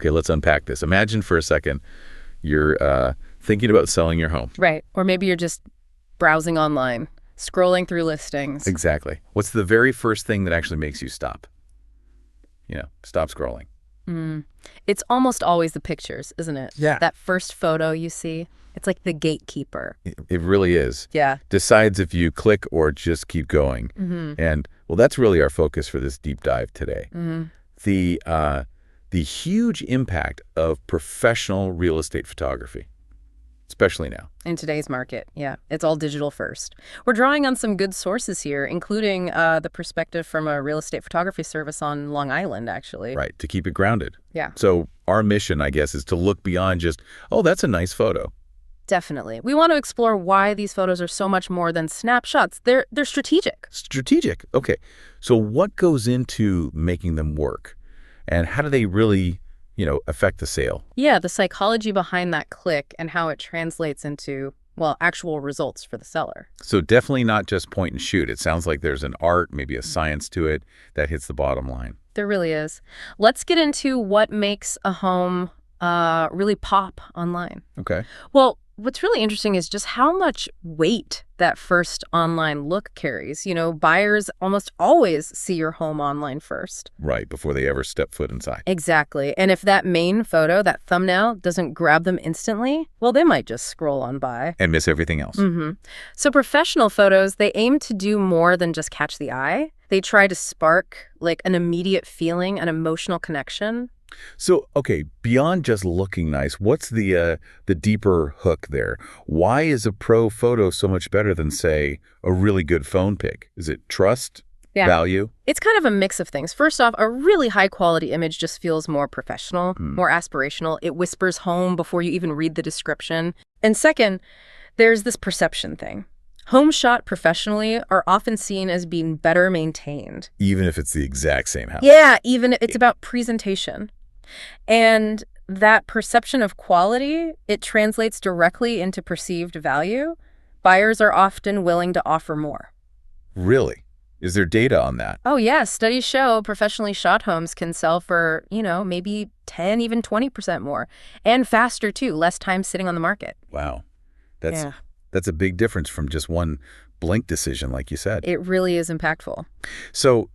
Okay, let's unpack this. Imagine for a second you're thinking about selling your home. Right. Or maybe you're just browsing online, scrolling through listings. Exactly. What's the very first thing that actually makes you stop? Stop scrolling. It's almost always the pictures, isn't it? Yeah. That first photo you see, it's like the gatekeeper. It really is. Yeah. Decides if you click or just keep going. And, well, that's really our focus for this deep dive today. The huge impact of professional real estate photography, especially now. In today's market, yeah. It's all digital first. We're drawing on some good sources here, including the perspective from a real estate photography service on Long Island, actually. Right, to keep it grounded. Yeah. So our mission, I guess, is to look beyond just, oh, that's a nice photo. Definitely. We want to explore why these photos are so much more than snapshots. They're strategic. Strategic. Okay. So what goes into making them work? And how do they really, affect the sale? Yeah, the psychology behind that click and how it translates into, well, actual results for the seller. So definitely not just point and shoot. It sounds like there's an art, maybe a science to it that hits the bottom line. There really is. Let's get into what makes a home really pop online. Okay. Well, what's really interesting is just how much weight that first online look carries. Buyers almost always see your home online first. Right, before they ever step foot inside. Exactly. And if that main photo, that thumbnail, doesn't grab them instantly, well, they might just scroll on by. And miss everything else. So professional photos, they aim to do more than just catch the eye. They try to spark like an immediate feeling, an emotional connection. So, okay, beyond just looking nice, what's the deeper hook there? Why is a pro photo so much better than, say, a really good phone pic? Is it trust, value? It's kind of a mix of things. First off, a really high-quality image just feels more professional, more aspirational. It whispers home before you even read the description. And second, there's this perception thing. Homes shot professionally are often seen as being better maintained. Even if it's the exact same house. Yeah, even if it's about presentation. And that perception of quality, it translates directly into perceived value. Buyers are often willing to offer more. Really? Is there data on that? Oh, yeah. Studies show professionally shot homes can sell for, maybe 10, even 20% more. And faster, too. Less time sitting on the market. Wow. That's a big difference from just one blink decision, like you said. It really is impactful. So,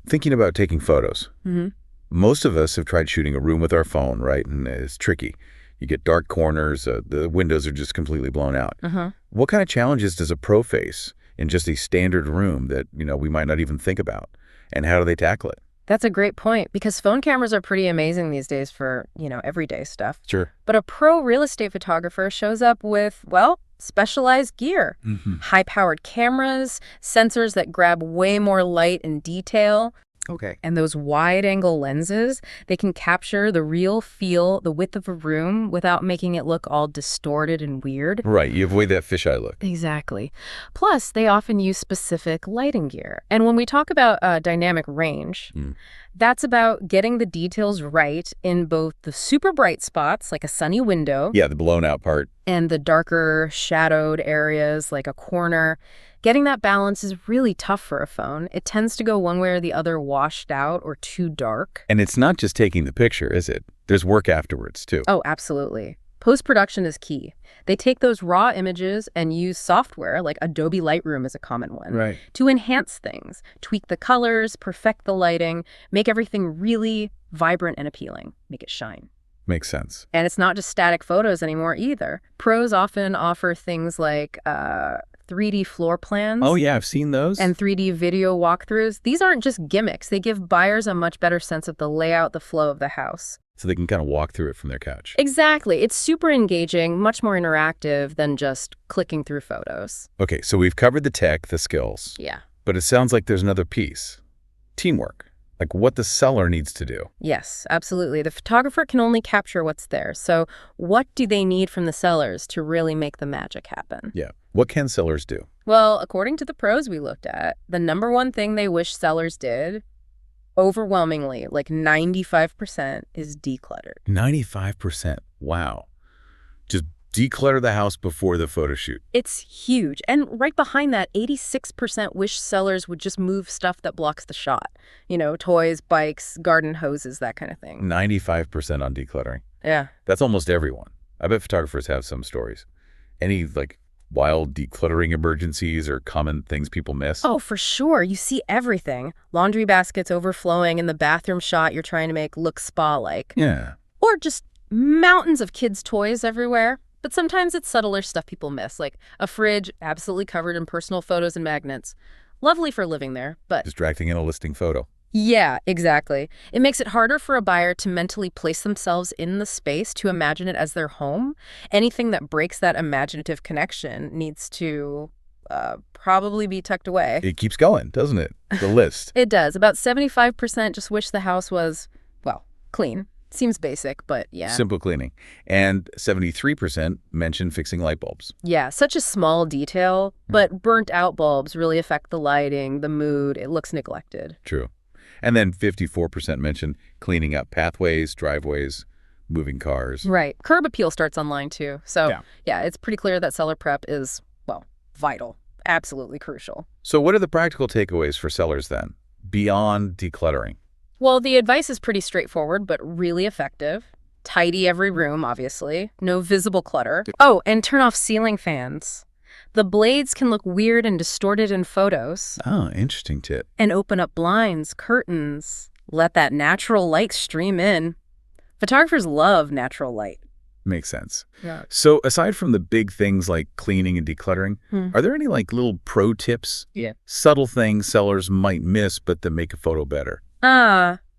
thinking about taking photos. Most of us have tried shooting a room with our phone, right? And it's tricky. You get dark corners, the windows are just completely blown out. What kind of challenges does a pro face in just a standard room that, we might not even think about? And how do they tackle it? That's a great point, because phone cameras are pretty amazing these days for, everyday stuff. Sure. But a pro real estate photographer shows up with, well, specialized gear. High-powered cameras, sensors that grab way more light and detail. Okay. And those wide-angle lenses, they can capture the real feel, the width of a room without making it look all distorted and weird. Right. You avoid that fisheye look. Exactly. Plus, they often use specific lighting gear. And when we talk about dynamic range, that's about getting the details right in both the super bright spots, like a sunny window. Yeah, the blown out part. And the darker, shadowed areas, like a corner. Getting that balance is really tough for a phone. It tends to go one way or the other, washed out or too dark. And it's not just taking the picture, is it? There's work afterwards, too. Oh, absolutely. Post-production is key. They take those raw images and use software, like Adobe Lightroom is a common one, right, to enhance things, tweak the colors, perfect the lighting, make everything really vibrant and appealing, make it shine. Makes sense. And it's not just static photos anymore either. Pros often offer things like 3D floor plans. Oh, yeah, I've seen those. And 3D video walkthroughs. These aren't just gimmicks. They give buyers a much better sense of the layout, the flow of the house. So they can kind of walk through it from their couch. Exactly. It's super engaging, much more interactive than just clicking through photos. Okay, so we've covered the tech, the skills. Yeah. But it sounds like there's another piece. Teamwork. Like what the seller needs to do. Yes, absolutely. The photographer can only capture what's there. So what do they need from the sellers to really make the magic happen? Yeah. What can sellers do? Well, according to the pros we looked at, the number one thing they wish sellers did, overwhelmingly, like 95%, is decluttered. 95%. Wow. Just declutter the house before the photo shoot. It's huge. And right behind that, 86% wish sellers would just move stuff that blocks the shot. Toys, bikes, garden hoses, that kind of thing. 95% on decluttering. Yeah. That's almost everyone. I bet photographers have some stories. Any, wild decluttering emergencies or common things people miss? Oh, for sure. You see everything. Laundry baskets overflowing in the bathroom shot you're trying to make look spa-like. Yeah. Or just mountains of kids' toys everywhere. But sometimes it's subtler stuff people miss, like a fridge absolutely covered in personal photos and magnets. Lovely for living there, but... Distracting in a listing photo. Yeah, exactly. It makes it harder for a buyer to mentally place themselves in the space, to imagine it as their home. Anything that breaks that imaginative connection needs to probably be tucked away. It keeps going, doesn't it? The list. It does. About 75% just wish the house was, clean. Seems basic, but yeah. Simple cleaning. And 73% mention fixing light bulbs. Yeah, such a small detail, but burnt out bulbs really affect the lighting, the mood. It looks neglected. True. And then 54% mention cleaning up pathways, driveways, moving cars. Right. Curb appeal starts online too. So yeah, it's pretty clear that seller prep is, vital. Absolutely crucial. So what are the practical takeaways for sellers then, beyond decluttering? Well, the advice is pretty straightforward, but really effective. Tidy every room, obviously. No visible clutter. Oh, and turn off ceiling fans. The blades can look weird and distorted in photos. Oh, interesting tip. And open up blinds, curtains. Let that natural light stream in. Photographers love natural light. Makes sense. Yeah. So aside from the big things like cleaning and decluttering, are there any little pro tips? Yeah. Subtle things sellers might miss but that make a photo better?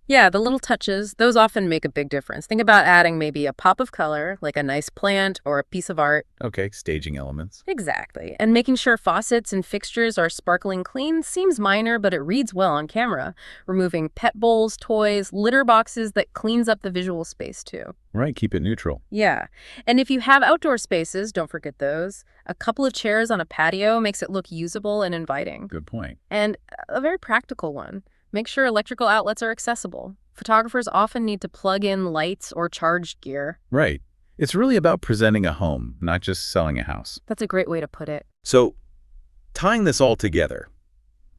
Yeah, the little touches, those often make a big difference. Think about adding maybe a pop of color, like a nice plant or a piece of art. Okay, staging elements. Exactly. And making sure faucets and fixtures are sparkling clean seems minor, but it reads well on camera. Removing pet bowls, toys, litter boxes, that cleans up the visual space too. Right, keep it neutral. Yeah. And if you have outdoor spaces, don't forget those. A couple of chairs on a patio makes it look usable and inviting. Good point. And a very practical one. Make sure electrical outlets are accessible. Photographers often need to plug in lights or charged gear. Right. It's really about presenting a home, not just selling a house. That's a great way to put it. So, tying this all together,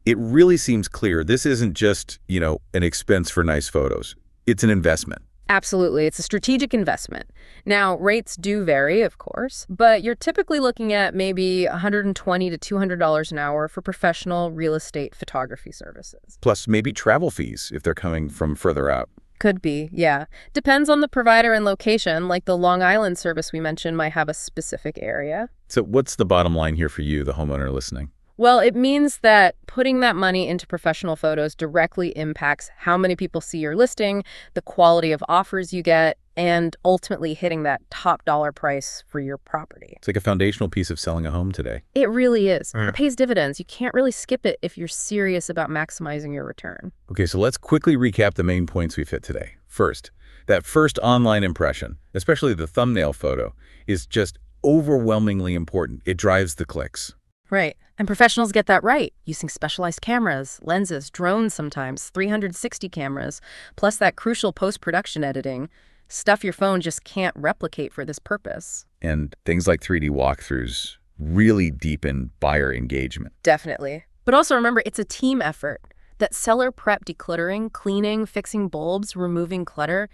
it really seems clear this isn't just, an expense for nice photos. It's an investment. Absolutely. It's a strategic investment. Now, rates do vary, of course, but you're typically looking at maybe $120 to $200 an hour for professional real estate photography services. Plus maybe travel fees if they're coming from further out. Could be, yeah. Depends on the provider and location, like the Long Island service we mentioned might have a specific area. So what's the bottom line here for you, the homeowner listening? Well, it means that putting that money into professional photos directly impacts how many people see your listing, the quality of offers you get, and ultimately hitting that top dollar price for your property. It's like a foundational piece of selling a home today. It really is. It pays dividends. You can't really skip it if you're serious about maximizing your return. Okay, so let's quickly recap the main points we've hit today. First, that first online impression, especially the thumbnail photo, is just overwhelmingly important. It drives the clicks. Right. And professionals get that right, using specialized cameras, lenses, drones sometimes, 360 cameras, plus that crucial post-production editing, stuff your phone just can't replicate for this purpose. And things like 3D walkthroughs really deepen buyer engagement. Definitely. But also remember, it's a team effort. That seller prep, decluttering, cleaning, fixing bulbs, removing clutter,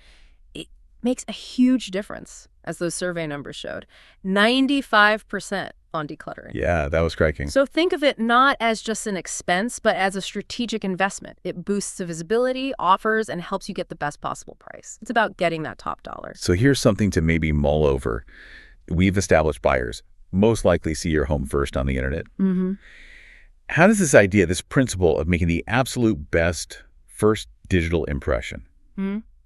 it makes a huge difference, as those survey numbers showed. 95% on decluttering. Yeah, that was striking. So think of it not as just an expense, but as a strategic investment. It boosts the visibility, offers, and helps you get the best possible price. It's about getting that top dollar. So here's something to maybe mull over. We've established buyers most likely see your home first on the internet. How does this idea, this principle of making the absolute best first digital impression,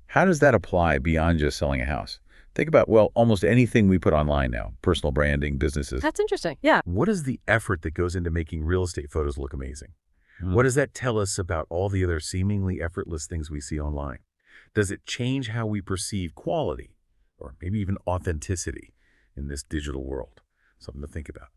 how does that apply beyond just selling a house? Think about, almost anything we put online now, personal branding, businesses. That's interesting. Yeah. What is the effort that goes into making real estate photos look amazing? What does that tell us about all the other seemingly effortless things we see online? Does it change how we perceive quality or maybe even authenticity in this digital world? Something to think about.